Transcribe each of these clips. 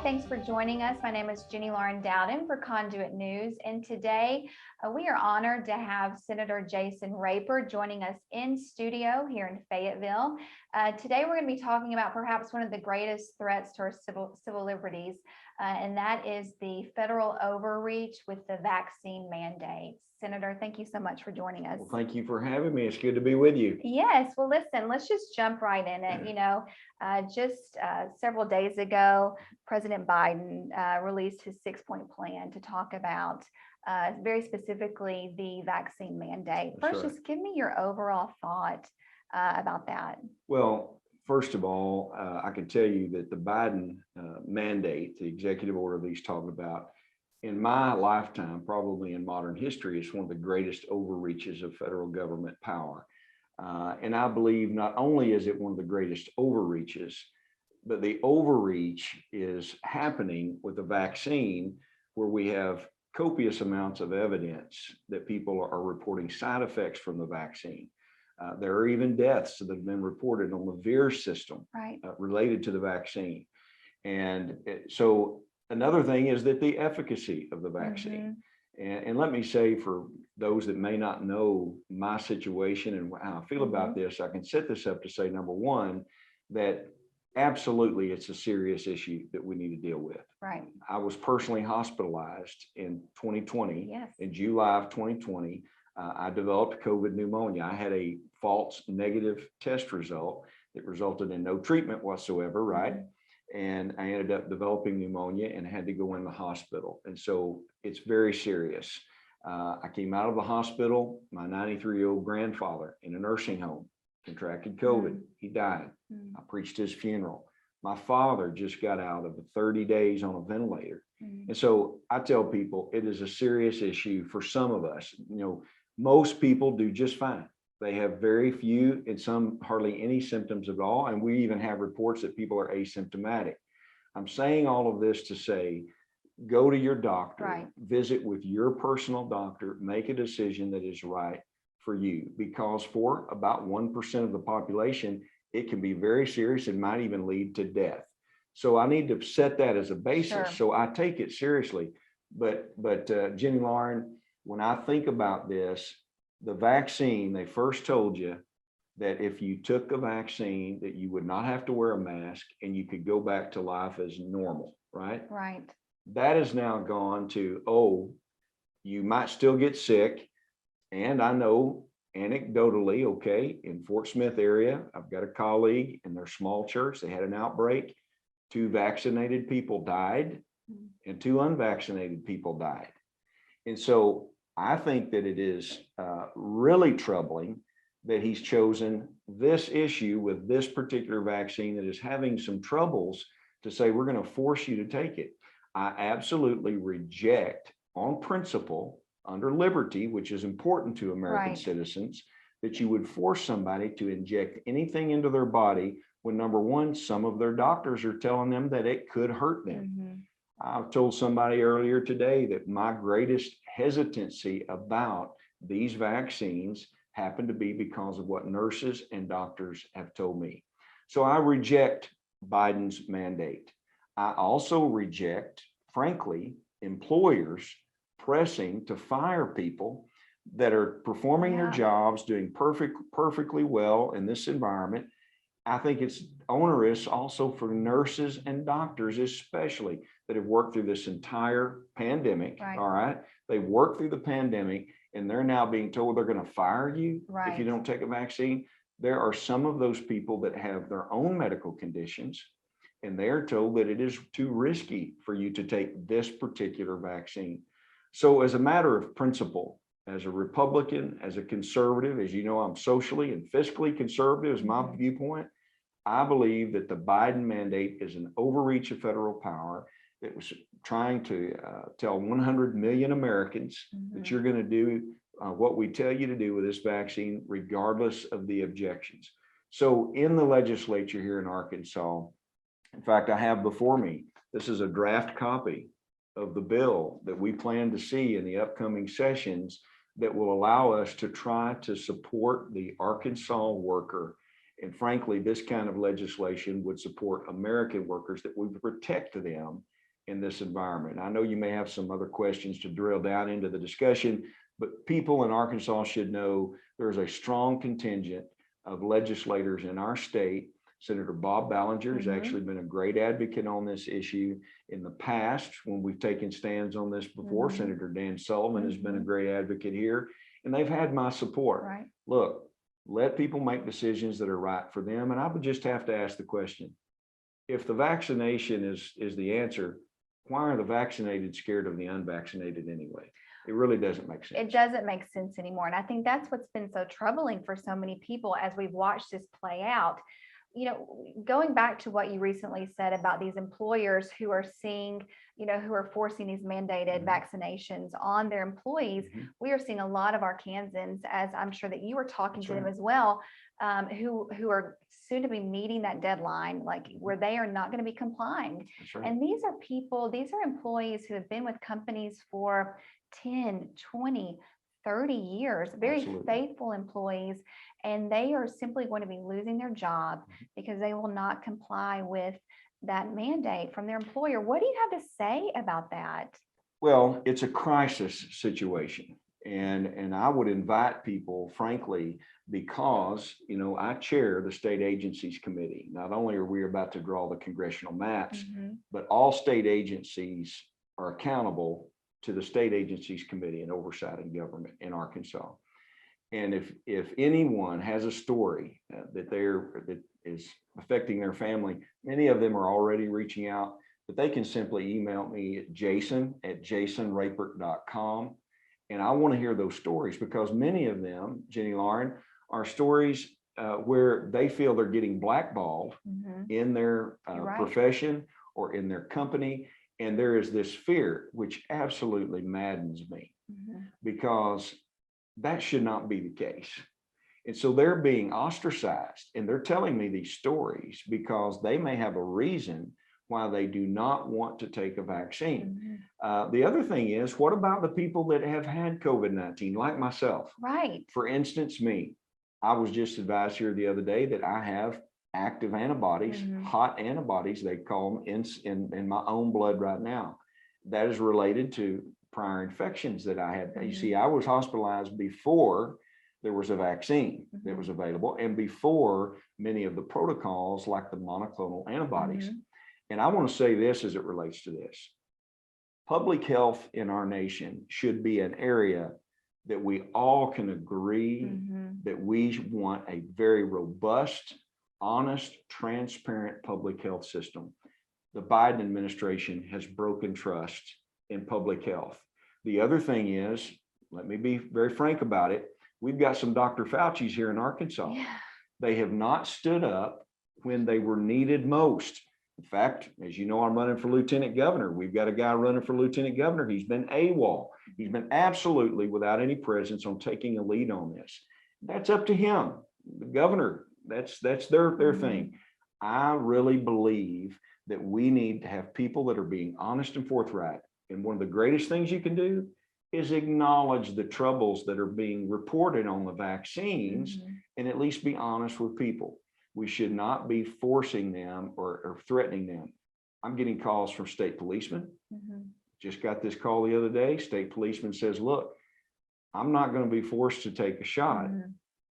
thanks for joining us. My name is Jenny Lauren Dowden for Conduit News, and today we are honored to have Senator Jason Rapert joining us in studio here in Fayetteville. Today we're going to be talking about perhaps one of the greatest threats to our civil liberties, and that is the federal overreach with the vaccine mandates. Senator, thank you so much for joining us. Well, thank you for having me. It's good to be with you. Yes. Well, listen, let's just jump right in it. Just several days ago, President Biden released his 6-point plan to talk about very specifically the vaccine mandate. First, just give me your overall thought about that. Well, first of all, I can tell you that the Biden mandate, the executive order that he's talking about, in my lifetime, probably in modern history, is one of the greatest overreaches of federal government power. And I believe not only is it one of the greatest overreaches, but the overreach is happening with the vaccine, where we have copious amounts of evidence that people are reporting side effects from the vaccine. There are even deaths that have been reported on the VAERS system related to the vaccine. And so another thing is that the efficacy of the vaccine. And let me say, for those that may not know my situation and how I feel about this, I can set this up to say, number one, that absolutely it's a serious issue that we need to deal with. Right. I was personally hospitalized in 2020. Yes. In July of 2020, I developed COVID pneumonia. I had a false negative test result that resulted in no treatment whatsoever, right? And I ended up developing pneumonia and had to go in the hospital. And so it's very serious. I came out of the hospital. My 93-year-old grandfather in a nursing home contracted COVID. He died. I preached his funeral. My father just got out of 30 days on a ventilator. And so I tell people it is a serious issue for some of us. Most people do just fine. They have very few and some hardly any symptoms at all. And we even have reports that people are asymptomatic. I'm saying all of this to say, go to your doctor, visit with your personal doctor, make a decision that is right for you, because for about 1% of the population, it can be very serious and might even lead to death. So I need to set that as a basis. So I take it seriously. But Jenny Lauren, when I think about this, the vaccine, they first told you that if you took a vaccine that you would not have to wear a mask and you could go back to life as normal, right? Right. That has now gone to, oh, you might still get sick. And I know anecdotally, okay, in Fort Smith area, I've got a colleague in their small church, they had an outbreak. 2 vaccinated people died and 2 unvaccinated people died. And so I think that it is really troubling that he's chosen this issue with this particular vaccine that is having some troubles to say, we're going to force you to take it. I absolutely reject on principle, under liberty, which is important to American citizens, that you would force somebody to inject anything into their body when, number one, some of their doctors are telling them that it could hurt them. I've told somebody earlier today that my greatest hesitancy about these vaccines happened to be because of what nurses and doctors have told me. So I reject Biden's mandate. I also reject, frankly, employers pressing to fire people that are performing their jobs, doing perfectly well in this environment. I think it's onerous also for nurses and doctors, especially, that have worked through this entire pandemic. All right. They worked through the pandemic and they're now being told they're going to fire you if you don't take a vaccine. There are some of those people that have their own medical conditions and they're told that it is too risky for you to take this particular vaccine. So as a matter of principle, as a Republican, as a conservative, as you know, I'm socially and fiscally conservative is my viewpoint. I believe that the Biden mandate is an overreach of federal power that was trying to tell 100 million Americans that you're going to do what we tell you to do with this vaccine, regardless of the objections. So in the legislature here in Arkansas, in fact, I have before me, this is a draft copy of the bill that we plan to see in the upcoming sessions that will allow us to try to support the Arkansas worker. And frankly, this kind of legislation would support American workers, that would protect them in this environment. I know you may have some other questions to drill down into the discussion, but people in Arkansas should know there's a strong contingent of legislators in our state. Senator Bob Ballinger has actually been a great advocate on this issue in the past when we've taken stands on this before. Senator Dan Sullivan has been a great advocate here, and they've had my support. Right. Look, let people make decisions that are right for them. And I would just have to ask the question, if the vaccination is the answer, why are the vaccinated scared of the unvaccinated anyway? It really doesn't make sense. It doesn't make sense anymore. And I think that's what's been so troubling for so many people as we've watched this play out. You know, going back to what you recently said about these employers who are seeing, you know, who are forcing these mandated vaccinations on their employees, we are seeing a lot of Arkansans, as I'm sure that you were talking to them as well, who are soon to be meeting that deadline, like where they are not going to be complying. Right. And these are people, these are employees who have been with companies for 10, 20, 30 years, very faithful employees, and they are simply going to be losing their job because they will not comply with that mandate from their employer. What do you have to say about that? Well, it's a crisis situation. And I would invite people, frankly, because, you know, I chair the state agencies committee. Not only are we about to draw the congressional maps, but all state agencies are accountable to the state agencies committee and oversight in government in Arkansas. And if anyone has a story that is affecting their family, many of them are already reaching out, but they can simply email me at jason@jasonrapert.com. And I want to hear those stories because many of them, Jenny Lauren, are stories where they feel they're getting blackballed in their profession or in their company. And there is this fear, which absolutely maddens me because that should not be the case. And so they're being ostracized and they're telling me these stories because they may have a reason why they do not want to take a vaccine. The other thing is, what about the people that have had COVID-19, like myself? Right. For instance, me. I was just advised here the other day that I have active antibodies, hot antibodies, they call them, in my own blood right now. That is related to prior infections that I had. You see, I was hospitalized before there was a vaccine that was available and before many of the protocols like the monoclonal antibodies. And I want to say this as it relates to this. Public health in our nation should be an area that we all can agree that we want a very robust, honest, transparent public health system. The Biden administration has broken trust in public health. The other thing is, let me be very frank about it. We've got some Dr. Fauci's here in Arkansas. They have not stood up when they were needed most. In fact, as you know, I'm running for lieutenant governor. We've got a guy running for lieutenant governor. He's been AWOL. He's been absolutely without any presence on taking a lead on this. That's up to him. The governor, that's their thing. I really believe that we need to have people that are being honest and forthright. And one of the greatest things you can do is acknowledge the troubles that are being reported on the vaccines and at least be honest with people. We should not be forcing them or threatening them. I'm getting calls from state policemen. Just got this call the other day. State policeman says, look, I'm not going to be forced to take a shot.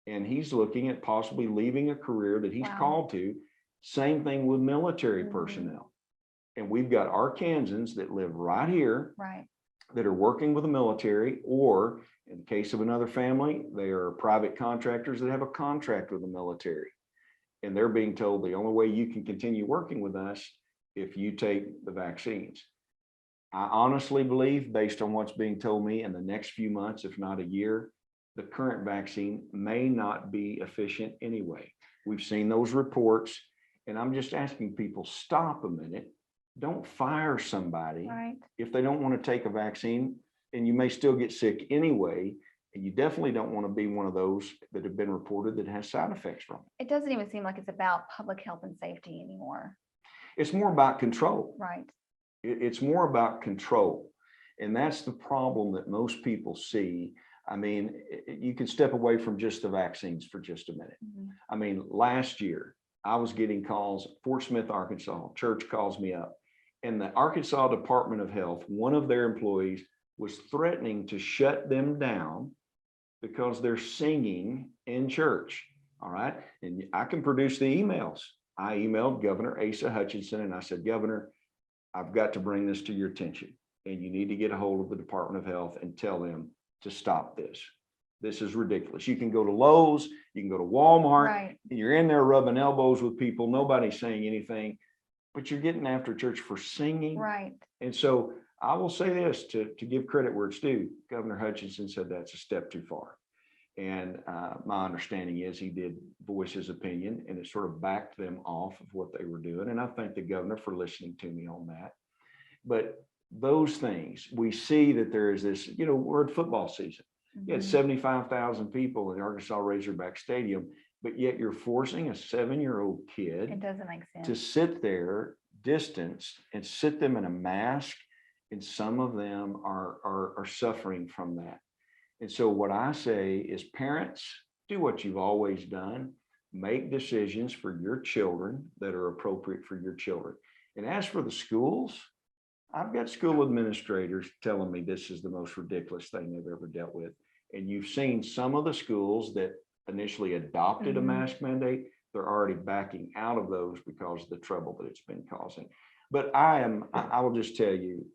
And he's looking at possibly leaving a career that he's called to. Same thing with military personnel. And we've got Arkansans that live right here that are working with the military, or in the case of another family, they are private contractors that have a contract with the military. And they're being told the only way you can continue working with us if you take the vaccines. I honestly believe, based on what's being told me, in the next few months, if not a year, the current vaccine may not be efficient anyway. We've seen those reports, and I'm just asking people, stop a minute. Don't fire somebody if they don't want to take a vaccine, and you may still get sick anyway. And you definitely don't want to be one of those that have been reported that has side effects from it. It doesn't even seem like it's about public health and safety anymore. It's more about control. Right. It's more about control. And that's the problem that most people see. I mean, you can step away from just the vaccines for just a minute. I mean, last year, I was getting calls, Fort Smith, Arkansas, church calls me up. And the Arkansas Department of Health, one of their employees was threatening to shut them down because they're singing in church. All right. And I can produce the emails. I emailed Governor Asa Hutchinson and I said, Governor, I've got to bring this to your attention. And you need to get a hold of the Department of Health and tell them to stop this. This is ridiculous. You can go to Lowe's, you can go to Walmart, Right. and you're in there rubbing elbows with people. Nobody's saying anything, but you're getting after church for singing. Right. And so I will say this to give credit where it's due. Governor Hutchinson said that's a step too far. And my understanding is he did voice his opinion and it sort of backed them off of what they were doing. And I thank the governor for listening to me on that. But those things, we see that there is this, we're in football season. You had 75,000 people in the Arkansas Razorback Stadium, but yet you're forcing a 7-year-old kid It doesn't make sense to sit there distanced and sit them in a mask. And some of them are suffering from that. And so what I say is, parents, do what you've always done. Make decisions for your children that are appropriate for your children. And as for the schools, I've got school administrators telling me this is the most ridiculous thing they've ever dealt with. And you've seen some of the schools that initially adopted a mask mandate, they're already backing out of those because of the trouble that it's been causing. But I will just tell you,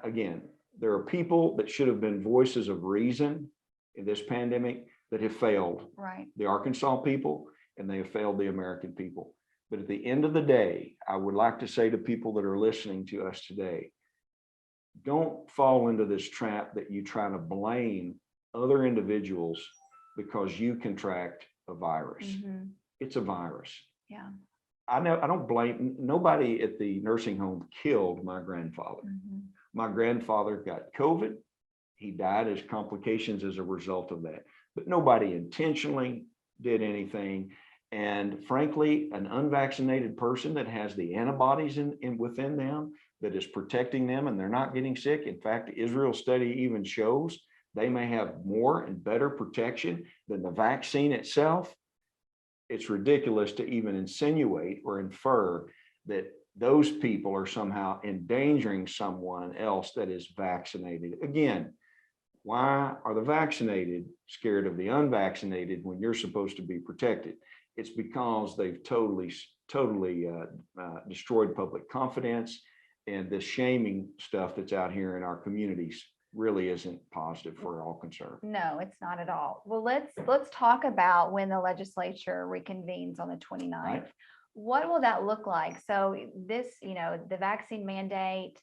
again, there are people that should have been voices of reason in this pandemic that have failed. Right. The Arkansas people, and they have failed the American people. But at the end of the day, I would like to say to people that are listening to us today, don't fall into this trap that you try to blame other individuals because you contract a virus. It's a virus. Yeah. I don't blame, nobody at the nursing home killed my grandfather. My grandfather got COVID. He died as complications as a result of that, but nobody intentionally did anything. And frankly, an unvaccinated person that has the antibodies within them that is protecting them and they're not getting sick. In fact, Israel's study even shows they may have more and better protection than the vaccine itself. It's ridiculous to even insinuate or infer that those people are somehow endangering someone else that is vaccinated. Again, why are the vaccinated scared of the unvaccinated when you're supposed to be protected? It's because they've totally destroyed public confidence, and the shaming stuff that's out here in our communities really isn't positive for all concerned. No, it's not at all. Well, let's talk about when the legislature reconvenes on the 29th. Right. What will that look like? So this, the vaccine mandate,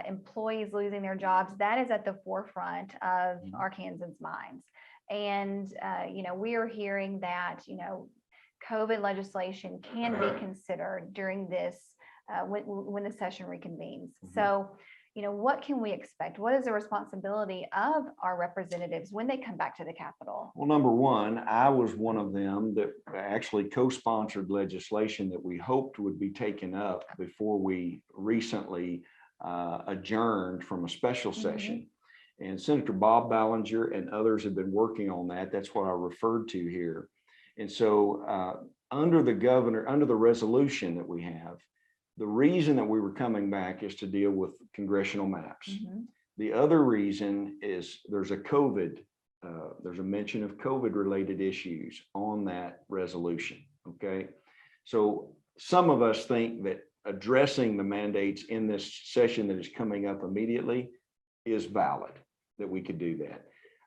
employees losing their jobs, that is at the forefront of Arkansans' minds. And, we are hearing that, COVID legislation can be considered during this, when the session reconvenes. So, what can we expect? What is the responsibility of our representatives when they come back to the Capitol? Well, number one, I was one of them that actually co-sponsored legislation that we hoped would be taken up before we recently adjourned from a special session. And Senator Bob Ballinger and others have been working on that. That's what I referred to here. And so under the resolution that we have, the reason that we were coming back is to deal with congressional maps. The other reason is there's a mention of COVID related issues on that resolution. Okay. So some of us think that addressing the mandates in this session that is coming up immediately is valid, that we could do that.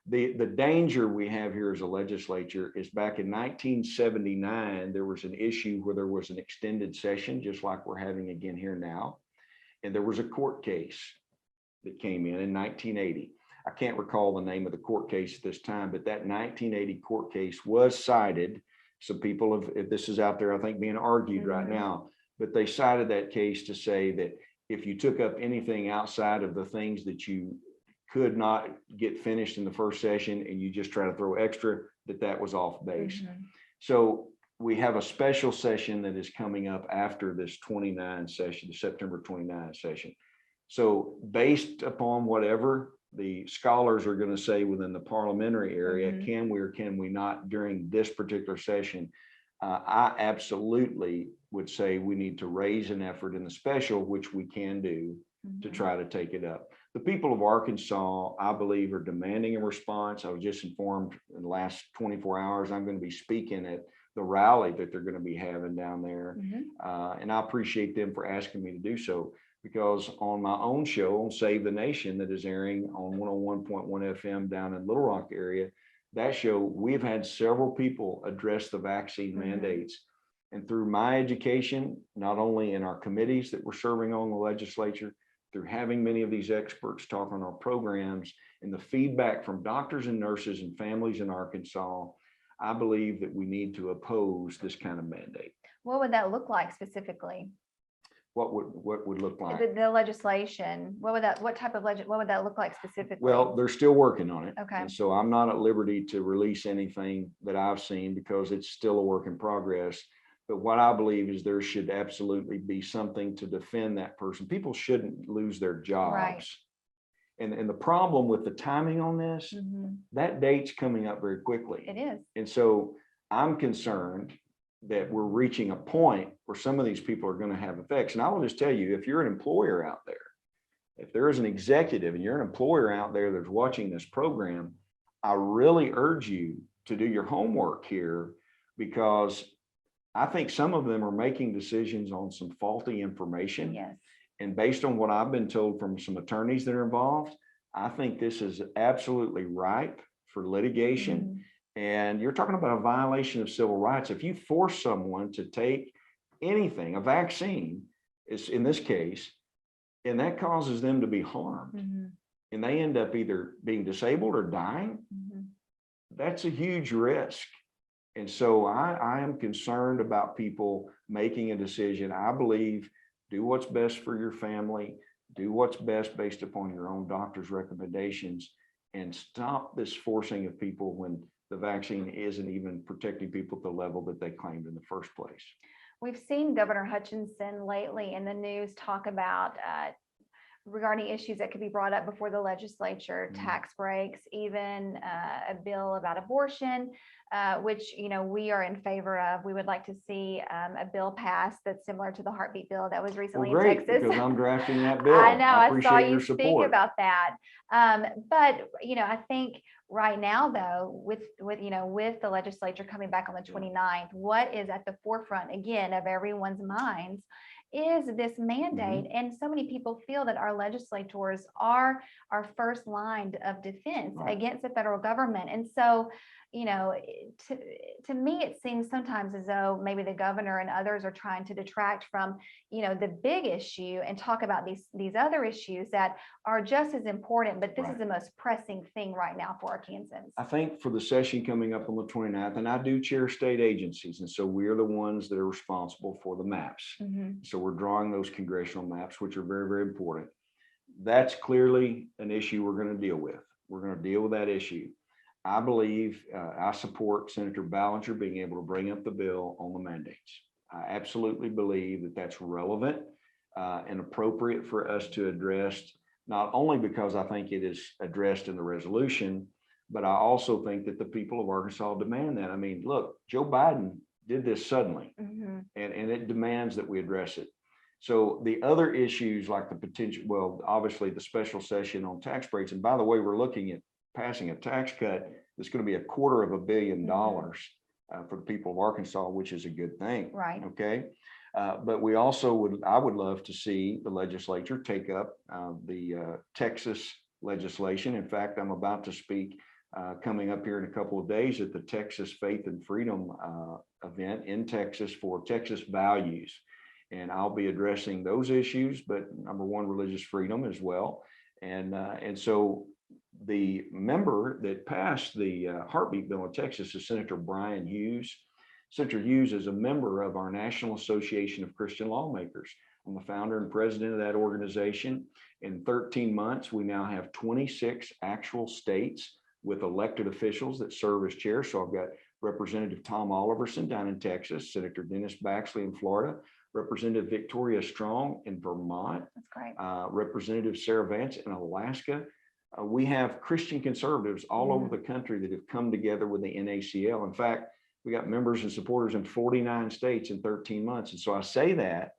The danger we have here as a legislature is back in 1979, there was an issue where there was an extended session, just like we're having again here now. And there was a court case that came in 1980. I can't recall the name of the court case at this time, but that 1980 court case was cited. Some people if this is out there, I think being argued right now, but they cited that case to say that if you took up anything outside of the things that you could not get finished in the first session and you just try to throw extra, that was off base. So we have a special session that is coming up after this 29 session, the September 29 session. So based upon whatever the scholars are going to say within the parliamentary area, can we or can we not during this particular session I absolutely would say we need to raise an effort in the special, which we can do, to try to take it up. The people of Arkansas, I believe, are demanding a response. I was just informed in the last 24 hours, I'm going to be speaking at the rally that they're going to be having down there. And I appreciate them for asking me to do so, because on my own show on Save the Nation that is airing on 101.1 FM down in Little Rock area, that show, we've had several people address the vaccine mandates. And through my education, not only in our committees that we're serving on the legislature, through having many of these experts talk on our programs, and the feedback from doctors and nurses and families in Arkansas, I believe that we need to oppose this kind of mandate. What would that look like specifically? What would look like? The legislation, what would that look like specifically? Well, they're still working on it. Okay. And so I'm not at liberty to release anything that I've seen because it's still a work in progress. But what I believe is there should absolutely be something to defend that person. People shouldn't lose their jobs. Right. And the problem with the timing on this, that date's coming up very quickly. It is. And so I'm concerned that we're reaching a point where some of these people are going to have effects. And I will just tell you, if you're an employer out there, if there is an executive and you're an employer out there that's watching this program, I really urge you to do your homework here, because I think some of them are making decisions on some faulty information. Yes. And based on what I've been told from some attorneys that are involved, I think this is absolutely ripe for litigation. And you're talking about a violation of civil rights. If you force someone to take anything, a vaccine, is in this case, and that causes them to be harmed, and they end up either being disabled or dying, that's a huge risk. And so I am concerned about people making a decision. I believe do what's best for your family, do what's best based upon your own doctor's recommendations, and stop this forcing of people when the vaccine isn't even protecting people at the level that they claimed in the first place. We've seen Governor Hutchinson lately in the news talk about regarding issues that could be brought up before the legislature, tax breaks, even a bill about abortion, which, you know, we are in favor of. We would like to see a bill passed that's similar to the heartbeat bill that was recently in Texas. Because I'm drafting that bill. I know, I saw you your speak support. about that. But, you know, I think right now, though, with the legislature coming back on the 29th, what is at the forefront, again, of everyone's minds is this mandate. And so many people feel that our legislators are our first line of defense against the federal government. And so, you know, to me, it seems sometimes as though maybe the governor and others are trying to detract from, you know, the big issue and talk about these other issues that are just as important. But this is the most pressing thing right now for Arkansans. I think for the session coming up on the 29th, and I do chair state agencies, and so we are the ones that are responsible for the maps. So we're drawing those congressional maps, which are very, very important. That's clearly an issue we're going to deal with. We're going to deal with that issue. I believe I support Senator Ballinger being able to bring up the bill on the mandates. I absolutely believe that that's relevant and appropriate for us to address, not only because I think it is addressed in the resolution, but I also think that the people of Arkansas demand that. I mean, look, Joe Biden did this suddenly, and it demands that we address it. So the other issues like the potential, well, obviously the special session on tax breaks, and by the way, we're looking at passing a tax cut that's going to be $250 million for the people of Arkansas, which is a good thing. Right. Okay. But we also I would love to see the legislature take up the Texas legislation. In fact, I'm about to speak coming up here in a couple of days at the Texas Faith and Freedom event in Texas for Texas values. And I'll be addressing those issues, but number one, religious freedom as well. And so the member that passed the heartbeat bill in Texas is Senator Brian Hughes. Senator Hughes is a member of our National Association of Christian Lawmakers. I'm the founder and president of that organization. In 13 months, we now have 26 actual states with elected officials that serve as chair. So I've got Representative Tom Oliverson down in Texas, Senator Dennis Baxley in Florida, Representative Victoria Strong in Vermont. That's great. Representative Sarah Vance in Alaska. We have Christian conservatives all over the country that have come together with the NACL. In fact, We got members and supporters in 49 states in 13 months. And so I say that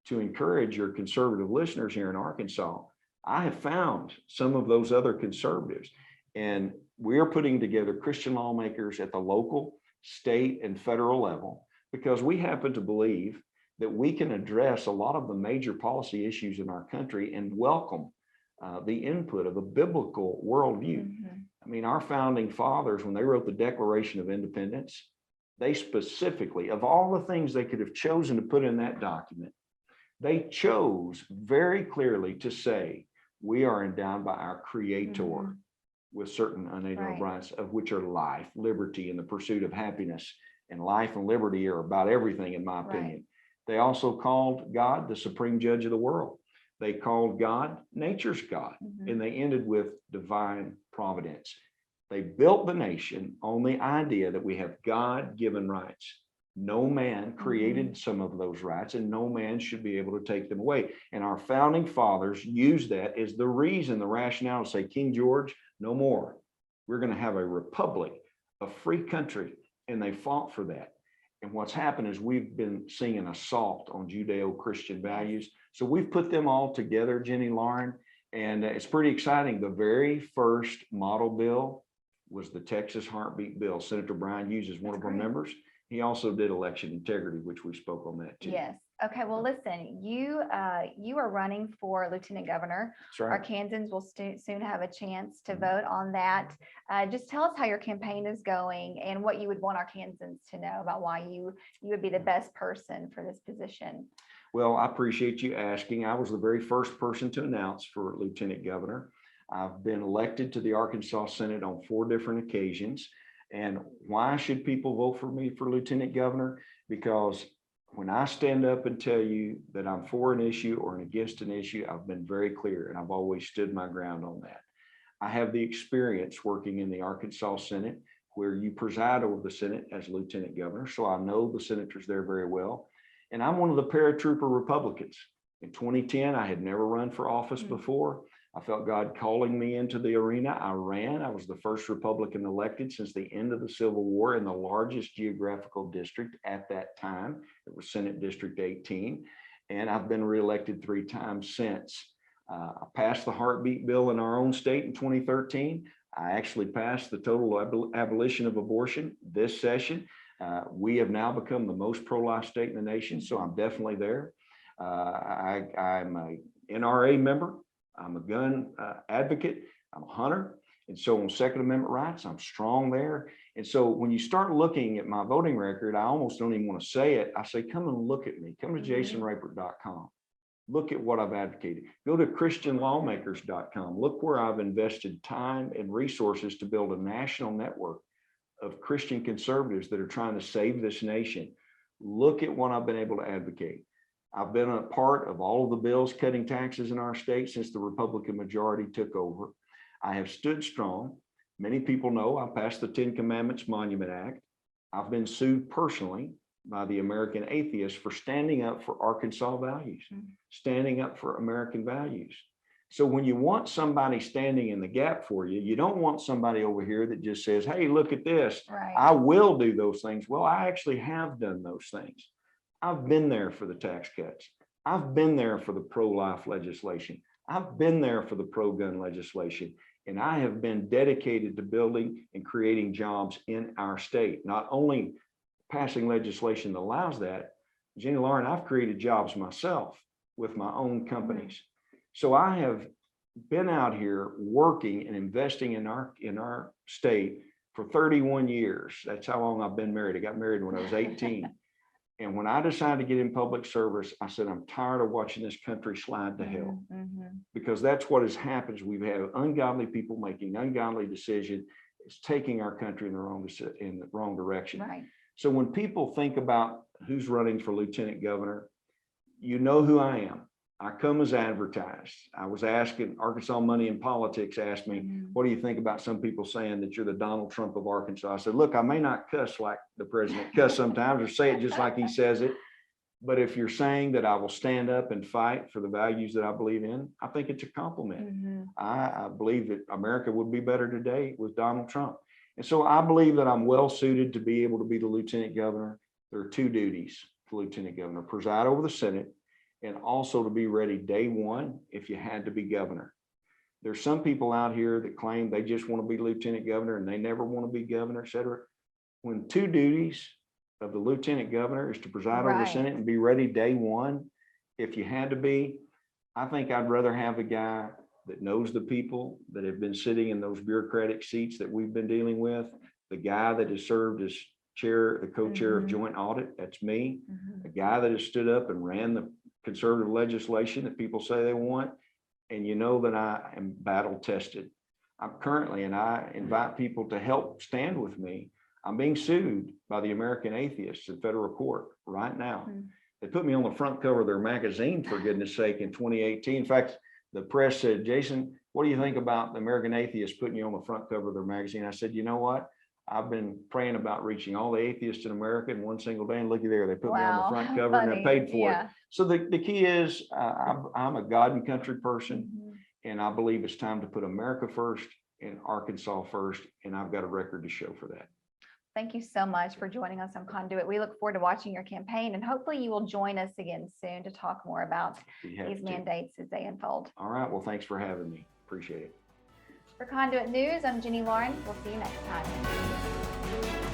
to encourage your conservative listeners here in Arkansas. I have found some of those other conservatives, and we are putting together Christian lawmakers at the local, state, and federal level because we happen to believe that we can address a lot of the major policy issues in our country and welcome the input of a biblical worldview. Mm-hmm. I mean, our founding fathers, when they wrote the Declaration of Independence, they specifically, of all the things they could have chosen to put in that document, they chose very clearly to say, we are endowed by our Creator Mm-hmm. with certain unalienable Right. rights, of which are life, liberty, and the pursuit of happiness. And life and liberty are about everything, in my opinion. Right. They also called God the supreme judge of the world. They called God nature's God, Mm-hmm. and they ended with divine providence. They built the nation on the idea that we have God-given rights. No man created some of those rights, and no man should be able to take them away. And our founding fathers used that as the reason, the rationale to say, King George, no more. We're going to have a republic, a free country. And they fought for that. And what's happened is we've been seeing an assault on Judeo-Christian values. So we've put them all together, Jenny, Lauren, and it's pretty exciting. The very first model bill was the Texas Heartbeat Bill. Senator Brian Hughes is one of our members. He also did election integrity, which we spoke on that too. Yes. Okay. Well, listen, you are running for lieutenant governor. That's right. Arkansans will soon have a chance to vote on that. Just tell us how your campaign is going and what you would want Arkansans to know about why you would be the best person for this position. Well, I appreciate you asking. I was the very first person to announce for lieutenant governor. I've been elected to the Arkansas Senate on 4 different occasions. And why should people vote for me for lieutenant governor? Because when I stand up and tell you that I'm for an issue or against an issue, I've been very clear and I've always stood my ground on that. I have the experience working in the Arkansas Senate, where you preside over the Senate as lieutenant governor. So I know the senators there very well. And I'm one of the paratrooper Republicans. In 2010, I had never run for office before. I felt God calling me into the arena. I ran. I was the first Republican elected since the end of the Civil War in the largest geographical district at that time. It was Senate District 18. And I've been reelected 3 times since. I passed the heartbeat bill in our own state in 2013. I actually passed the total abolition of abortion this session. We have now become the most pro-life state in the nation, so I'm definitely there. I'm an NRA member. I'm a gun advocate. I'm a hunter. And so on Second Amendment rights, I'm strong there. And so when you start looking at my voting record, I almost don't even want to say it. I say, come and look at me. Come to jasonrapert.com. Look at what I've advocated. Go to christianlawmakers.com. Look where I've invested time and resources to build a national network of Christian conservatives that are trying to save this nation. Look at what I've been able to advocate. I've been a part of all of the bills cutting taxes in our state since the Republican majority took over. I have stood strong. Many people know I passed the 10 Commandments Monument Act. I've been sued personally by the American atheists for standing up for Arkansas values, standing up for American values. So when you want somebody standing in the gap for you, you don't want somebody over here that just says, hey, look at this. Right. I will do those things. Well, I actually have done those things. I've been there for the tax cuts. I've been there for the pro-life legislation. I've been there for the pro-gun legislation. And I have been dedicated to building and creating jobs in our state, not only passing legislation that allows that. Jenny, Lauren, I've created jobs myself with my own companies. So I have been out here working and investing in our state for 31 years. That's how long I've been married. I got married when I was 18. And when I decided to get in public service, I said, I'm tired of watching this country slide to hell. Because that's what has happened. Is we've had ungodly people making ungodly decisions. It's taking our country in the wrong direction. Right. So when people think about who's running for lieutenant governor, you know who I am. I come as advertised. I was asking, Arkansas Money in Politics asked me, what do you think about some people saying that you're the Donald Trump of Arkansas? I said, look, I may not cuss like the president cuss sometimes or say it just like he says it. But if you're saying that I will stand up and fight for the values that I believe in, I think it's a compliment. I believe that America would be better today with Donald Trump. And so I believe that I'm well suited to be able to be the lieutenant governor. There are two duties for lieutenant governor: preside over the Senate, and also to be ready day one if you had to be governor. There's some people out here that claim they just want to be lieutenant governor and they never want to be governor, et cetera. When two duties of the lieutenant governor is to preside over the Senate and be ready day one, if you had to be, I think I'd rather have a guy that knows the people that have been sitting in those bureaucratic seats that we've been dealing with, the guy that has served as chair, the co-chair of joint audit, that's me, a guy that has stood up and ran the conservative legislation that people say they want. And you know that I am battle tested. I'm currently, and I invite people to help stand with me, I'm being sued by the American Atheists in federal court right now. They put me on the front cover of their magazine, for goodness sake, in 2018. In fact, the press said, Jason, what do you think about the American Atheists putting you on the front cover of their magazine? I said, you know what? I've been praying about reaching all the atheists in America in one single day. And looky there, they put me on the front cover and I paid for it. So the key is I'm a God and country person, and I believe it's time to put America first and Arkansas first. And I've got a record to show for that. Thank you so much for joining us on Conduit. We look forward to watching your campaign, and hopefully you will join us again soon to talk more about these mandates as they unfold. All right. Well, thanks for having me. Appreciate it. For Conduit News, I'm Jenny Lauren. We'll see you next time.